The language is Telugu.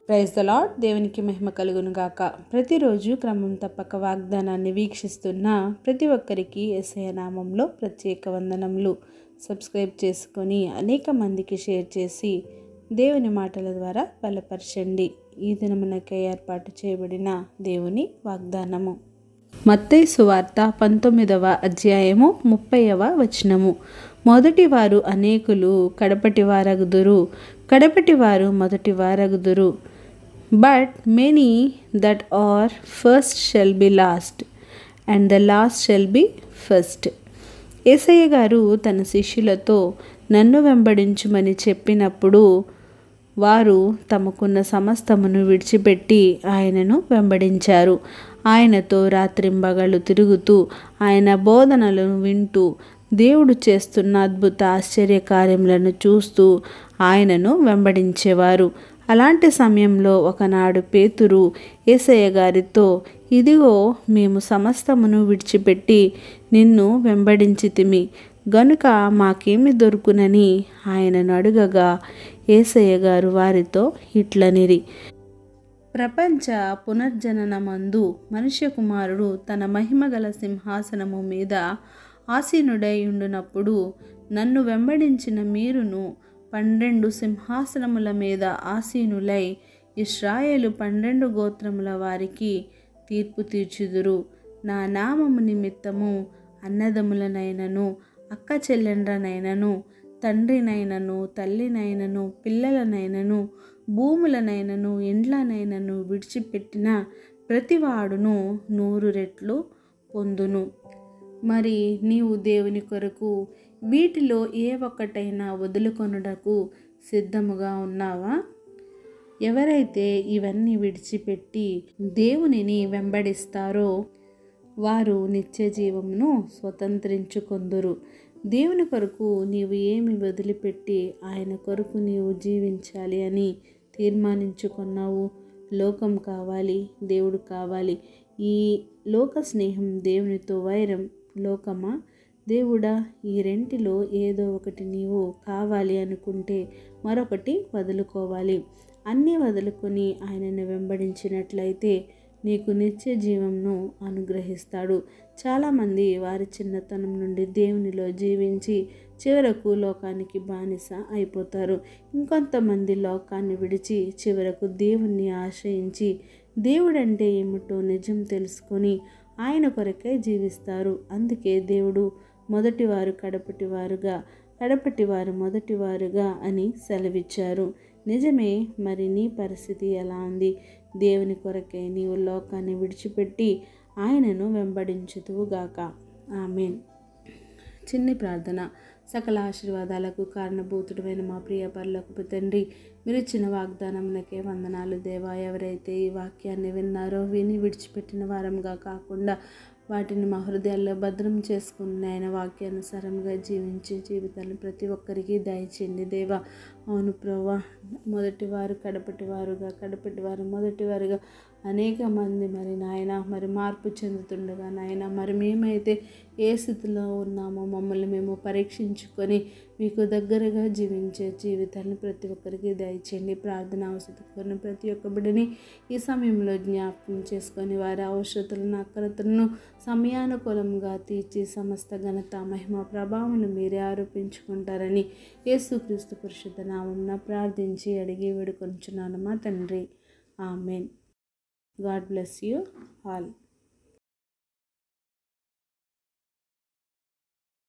Praise the lord. దేవునికి మహిమ కలుగును గాక. ప్రతిరోజు క్రమం తప్పక వాగ్దానాన్ని వీక్షిస్తున్న ప్రతి ఒక్కరికి యేసయ్య నామంలో ప్రత్యేక వందనములు. సబ్స్క్రైబ్ చేసుకొని అనేక మందికి షేర్ చేసి దేవుని మాటల ద్వారా బలపరచండి. ఈ దినమునకై ఏర్పాటు చేయబడిన దేవుని వాగ్దానము మత్తయి సువార్త 19వ అధ్యాయము 30వ వచనము. మొదటివారు అనేకులు కడపటి వారగుదురు, కడపటి వారు మొదటి వారగుదురు. But many that are first shall be last, and the last shall be first. యేసయ్య గారు తన శిష్యులతో నన్ను వెంబడించుమని చెప్పినప్పుడు వారు తమకున్న సమస్తమును విడిచిపెట్టి ఆయనను వెంబడించారు. ఆయనతో రాత్రింబగళ్ళు తిరుగుతూ ఆయన బోధనలను వింటూ దేవుడు చేస్తున్న అద్భుత ఆశ్చర్య కార్యములను చూస్తూ ఆయనను వెంబడించేవారు. అలాంటి సమయంలో ఒకనాడు పేతురు యేసయ్య గారితో, ఇదిగో మేము సమస్తమును విడిచిపెట్టి నిన్ను వెంబడించితిమి గనుక మాకేమి దొరుకునని ఆయనను అడుగగా యేసయ్య గారు వారితో ఇట్లనిరి, ప్రపంచ పునర్జననమందు మనుష్య కుమారుడు తన మహిమగల సింహాసనము మీద ఆసీనుడై ఉండునప్పుడు నన్ను వెంబడించిన మీరును 12 సింహాసనముల మీద ఆసీనులై ఇశ్రాయేలు 12 గోత్రముల వారికి తీర్పు తీర్చుదురు. నా నామము నిమిత్తము అన్నదమ్ములనైనను అక్క చెల్లెండ్రనైనను తండ్రినైనను తల్లినైనను పిల్లలనైనను భూములనైనను ఇండ్లనైనను విడిచిపెట్టిన ప్రతివాడును 100 రెట్లు పొందును. మరి నీవు దేవుని కొరకు వీటిలో ఏ ఒక్కటైనా వదులుకొనుటకు సిద్ధముగా ఉన్నావా? ఎవరైతే ఇవన్నీ విడిచిపెట్టి దేవునిని వెంబడిస్తారో వారు నిత్య జీవమును స్వతంత్రించుకొందురు. దేవుని కొరకు నీవు ఏమి వదిలిపెట్టి ఆయన కొరకు నీవు జీవించాలి అని తీర్మానించుకున్నావు? లోకం కావాలి, దేవుడు కావాలి. ఈ లోక స్నేహం, దేవునితో వైరం, లోకమా దేవుడా, ఈ రెంటిలో ఏదో ఒకటి నీవు కావాలి అనుకుంటే మరొకటి వదులుకోవాలి. అన్నీ వదులుకొని ఆయనను వెంబడించినట్లయితే నీకు నిత్య జీవంను అనుగ్రహిస్తాడు. చాలామంది వారి చిన్నతనం నుండి దేవునిలో జీవించి చివరకు లోకానికి బానిస అయిపోతారు. ఇంకొంతమంది లోకాన్ని విడిచి చివరకు దేవుణ్ణి ఆశ్రయించి దేవుడంటే ఏమిటో నిజం తెలుసుకొని ఆయన కొరకే జీవిస్తారు. అందుకే దేవుడు మొదటివారు కడపటివారుగా, కడపటివారు మొదటివారుగా అని సెలవిచ్చారు. నిజమే. మరి నీ పరిస్థితి ఎలా ఉంది? దేవుని కొరకే నీవు లోకాన్ని విడిచిపెట్టి ఆయనను వెంబడించుదువుగాక. ఆమేన్. చిన్ని ప్రార్థన. సకల ఆశీర్వాదాలకు కారణభూతుడైన మా ప్రియ పరలోకపు తండ్రి, మీరు ఇచ్చిన వాగ్దానమునకే వందనాలు దేవా. ఎవరైతే ఈ వాక్యాన్ని విన్నారో విని విడిచిపెట్టిన వారంగా కాకుండా వాటిని మా హృదయాల్లో భద్రం చేసుకుని ఆయన వాక్యానుసారంగా జీవించే జీవితాన్ని ప్రతి ఒక్కరికి దయచేయండి దేవా. అవును ప్రభువా, మొదటివారు కడపటివారుగా, కడపటివారు మొదటివారుగా అనేక మంది మరి నాయన మరి మార్పు చెందుతుండగా నాయన మరి మేమైతే ఏ స్థితిలో ఉన్నామో మమ్మల్ని మేము పరీక్షించుకొని మీకు దగ్గరగా జీవించే జీవితాన్ని ప్రతి ఒక్కరికి దయచేయండి. ప్రార్థన అవసరం ప్రతి ఒక్క బిడ్డని ఈ సమయంలో జ్ఞాపకం చేసుకొని వారి అవసరతలను అక్కరతలను సమయానుకూలంగా తీర్చి సమస్త ఘనత మహిమ ప్రభావములు మీరే ఆరోపించుకుంటారని యేసుక్రీస్తు పరిశుద్ధ నామమున ప్రార్థించి అడిగి వేడుకొంచున్నాను మా తండ్రి. Amen. God bless you all.